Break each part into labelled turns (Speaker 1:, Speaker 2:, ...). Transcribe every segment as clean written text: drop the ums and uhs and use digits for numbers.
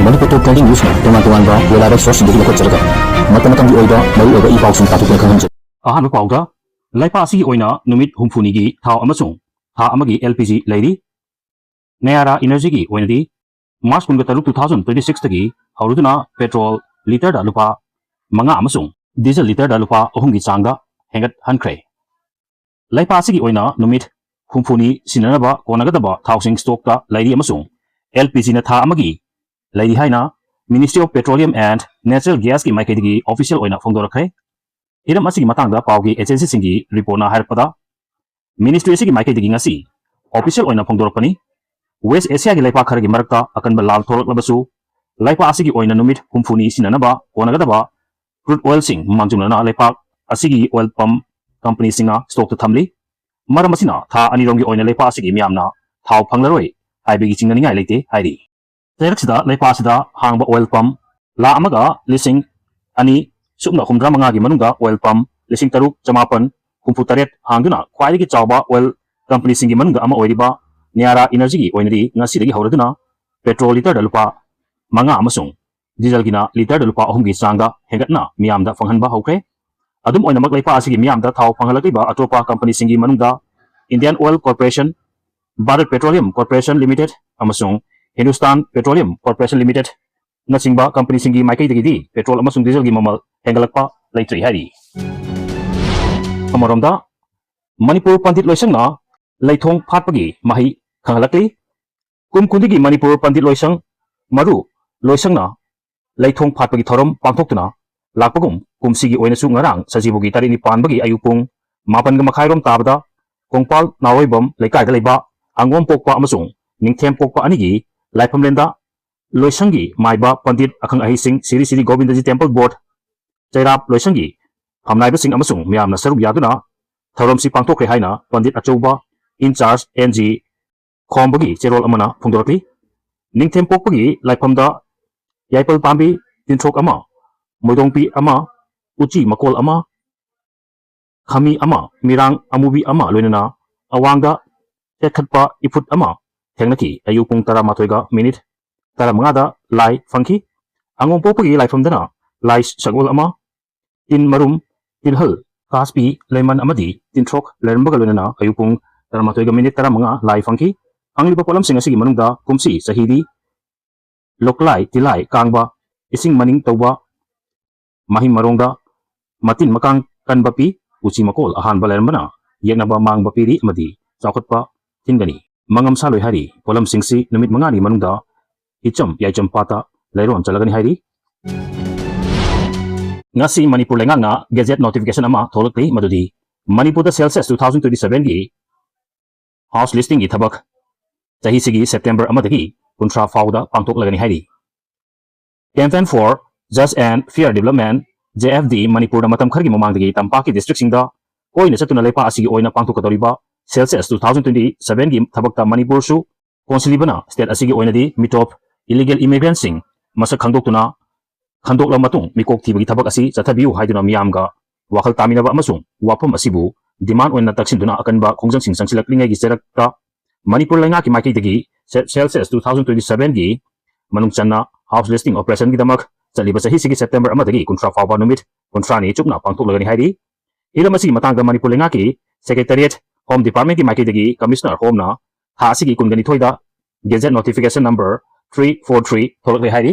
Speaker 1: Manipur Top Trending News Toman Velada Source in the Local Jerga. Matamatang Oida, Maru over E-Box and Tatu Kanji.
Speaker 2: Ahan Powder, Laipasi Oina, Numit Humfunigi, Tao Amasung, Ha Amagi LPG Lady, Neara Energy Wendy, March Pungataru 2026 Tagi, Hauruduna, Petrol, Liter Dalupa, Manga Amasung, Diesel Liter Dalupa, Ohungi Sanga, Hangat Hankre. Laipasi Oina, Numit Humfuni, Sinanaba, Konagadaba, Housing Stoka, Lady Amasung, LPG Nata Amagi, Lady Haina, Ministry of Petroleum and Natural Gas ki Maikadigi official oina Fongdorakre. Hiram asigi matangda Paugi Census singi report na Harpada. Ministry asigi Maikadigi ngasi official oina Fongdorakani. West Asia ki Laipa Karagi Marakta akan balal Torok Labasu. Laipa asigi oina numit Humfuni Sinanaba, Konagadaba, crude oil sing Manjumana Laipa asigi oil pump company singa stock to Tamli. Maramasina, Tha Anirongi oina Laipa asigi Miamna, Tau Panglaroi, Ibigi Chinganinga Late, Heidi. Terexida, Laipasida, Hangba oil pump, La Amaga, Lissing, Ani, Sumna Humdra Mangagi Manunga, oil pump, Lissing Taru, Jamapan, Humputaret, Hanguna, Quality Chauba, oil company Singi Manunga Ama Oediba, Niara Energy, Oinadi, Nasiri Horaduna, Petrol Liter Dalupa, Manga Amasung, Diesel Gina, Liter Dalupa, Hungi Sanga, Hegatna, Miamda, Fanghanba Hoke, Adum Oinamak Laipasi, Miamda, Tau Pangalatiba, Atopa Company Singi Manunga, Indian Oil Corporation, Bharat Petroleum Corporation Limited, Amasung, Hindustan Petroleum Corporation Limited, Nasingba Company Singi Maikay Digi, Petrol Amasung Diesel Gimamal, Hengalakpa, Laitri Hari. Amaromda, Manipur Pandit Loisang na, Laitong Patpagi, Mahi, Kangalakli, Kundigi Manipur Pandit Loisang, Maru, Loisang na, Laitong Patpagi Torom, Pangtokuna, Lakpagum, Kumsigi Oinasu Ngarang, Sajibugi Tarini Panbagi Ayupung, Mapan Gamakairom Tabda, Kongpal, Naoibam, Laikai Galeba, Angwam Pokpa Amasung, Ningtem Pokpa Anigi, Laipam Lenda, Loisangi, Maiba, Pandit, Akang Ahising, Siri Govindaji Temple Board, Jairap, Loisangi, Hamnaiba Sing Amasung, Miam Nasaru Yaduna, Tharom Si Pangtok Rehaina, Pandit Achoba, In Charge, NG, Kombagi, Cherol Amana, Pungdorati, Ningtem Pokpagi, Laipamda, Yaipal Pambi, Tintrok Ama, Modongpi Ama, Uchi Makol Ama, Kami Ama, Mirang Amubi Ama, Lunana, Awanga, Tekatpa, Iput Ama, Tengnaki, Ayupung Taramatoiga, Minute, Taramangada, Lai, Funky, Angong Popagi, Lai from Dana, Lai Sagol Ama, Tin Marum, Tin Hull, Kaspi, Layman Amadi, Tin Trok, Lermagaluna, Ayupung, Taramatoiga Minute, Taramanga, Lai Funky, Anglipapolam Singasi Manunda, Kumsi, Sahidi, Loklai, Tilai, Kangba, Ising Maning Toba, Mahim Maronga, Matin Makang, Kanbapi, Uchi Makol, Ahan Balermana, Yenaba Mang Bapiri, Madi, Sakotpa, Tingani. Mangam Saloi Hari, Polam Singsi, Numit Mangani Manunda, Hicham, Yacham Pata, Lairon Chalagani Hari. Ngasi Manipur Lenganga, Gazette Notification Ama, Tolokli, Madudi, Manipur Census 2027 Gi, House Listing Itabak, Tahisigi, September Amatagi, Kuntra Fauda, Pangtok Lagani Hari. Campaign for Just and Fair Development, JFD, Manipur Matam Kargi Mamangagi, Tampaki District Singda, Oina Satuna Lepa Asigi Oina Pangtokatoriba, Census 2027 gi Thabakta Manipur su Consilibana State asigi oinadi mitop illegal immigrants sing masak khangdoktuna khandokla matung mikok thibagi thabak asi chathabiu haiduna miyamga wakhal taminaba amasung wapam asibu demand oina taksinduna akanba khongjang sing sangsilaklingai gi cherakta Manipur lainga ki maiki dagi Census 2027 gi manungchanna house listing operation gi damak chaliba sahi sigi September amadagi kuntra fawba numit kuntrani chupna pangthok lagani haidi hiramasi matangda Manipur lainga ki secretariat Home Department ki Maikidagi Commissioner Home na Hasigi Kungani Thoida Gazette Notification Number 343 Tholokli Hari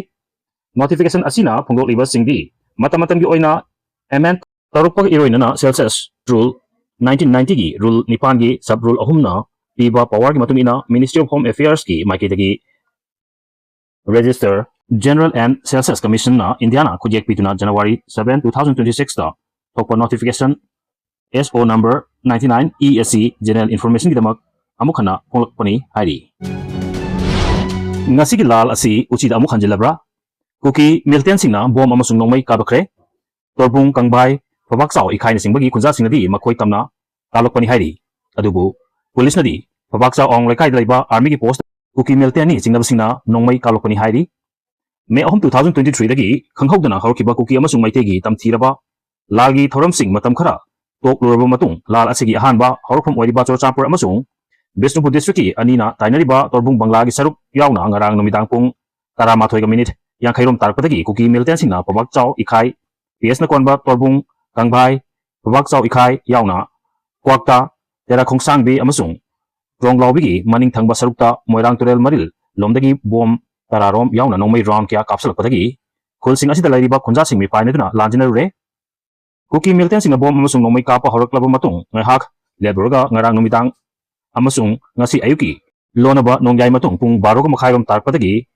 Speaker 2: Notification Asina Pungok Liba Singdi Matamatam gi Oina Amend Tarukpag Iroina na Census Rule 1990 gi Rule Nipan gi Sub Rule Ahumna Piba Power ki Matumina Ministry of Home Affairs ki Maikidagi Register General and Census Commission na Indiana Kujek Pituna January 7, 2026 ta Thokpa Notification SO number 99 ESC General Information Gidamak Amukhana Pongpani Hari. Ngasi Lal Asi Uchida Amuk Hanjelabra Kuki Milten Singna Bom Amasung Nongmai Kabakre Torbung Kangbai Pabak Sao Ikai Singbagi Kunza Singnadi Makoi Tamna Talokpani Hari Adubu Police Nadi Pabak Sao Ong Lekai Laiba Army Post Kuki Milteni Singnabasingna Nongmai Kalokpani Hari May 2023 Dagi Kanghodana Harukiba Kuki Amasung Maitegi Tamtiraba Lagi Thoram Sing Matam Khara Tok Luraba Matung, Lal Asigi Ahanba, Horpum Oediba Chorchampur Amasung, Bisnupur District, Anina, Tainariba, Torbung Banglagi Saruk, Yauna, Ngarang Numidangpung, Taramatoiga Minute, Yankairom Tarpatagi, Kuki Miltensing na Pabak Chow Ikai, PS na Konba Torbung, Kangbai, Pabak Chow Ikai, Yauna, Kwakta, Tera Kongsangbi Amasung, Rong Laubigi, Maning Tangba Sarukta, Moirang Turel Maril, Lomdagi Bom, Tararom, Yauna, no may round Kia Capsule Patagi, Kulsing Asita Ladiba Konjasing mi Pineduna, Langinare, Kuki Miltensing a bomb Amasung no may Kappa Horklaba Matung, Ngahak, Leburga, Ngarang Numitang, Amasung, Ngasi Ayuki, Lonaba, Nongyay Matung, Kung Baroga Makairom Tarpatagi,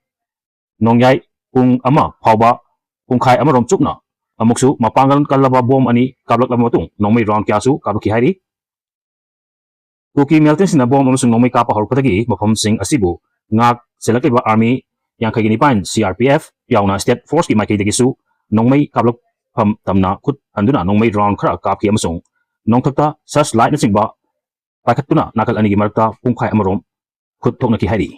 Speaker 2: Nongyay, Kung Ama, Pauba, Kung Kai Amarom Chupna, Amuksu, Mapangal Kalaba Bom Ani, Kablak Lamatung, no may round Kiasu, Kabuki Hari. Kuki Miltens na bom amasung no may Kappa Horpatagi, Mapam Sing Asibu, Ngak, Selected Army, Yang Kaginipan, CRPF, Yauna State Force ki Maki Degisu, Nong may Kablak Pam Tamna, Kut Anduna, Nong may round Kra, Kapki Amasung, Nong Takta, Sas Light na Singba, Pakatuna, Nakal Anigi Marta, Kung Kai Amarom, Kut Tok Naki Hari.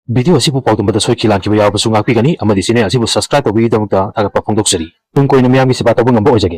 Speaker 2: Video asibu pautumbada soikilan kiba yaw basung akpi gani amadi sine asibu subscribe to video damta taga papong doksari tung koy na miyami si bata bunga bo ojage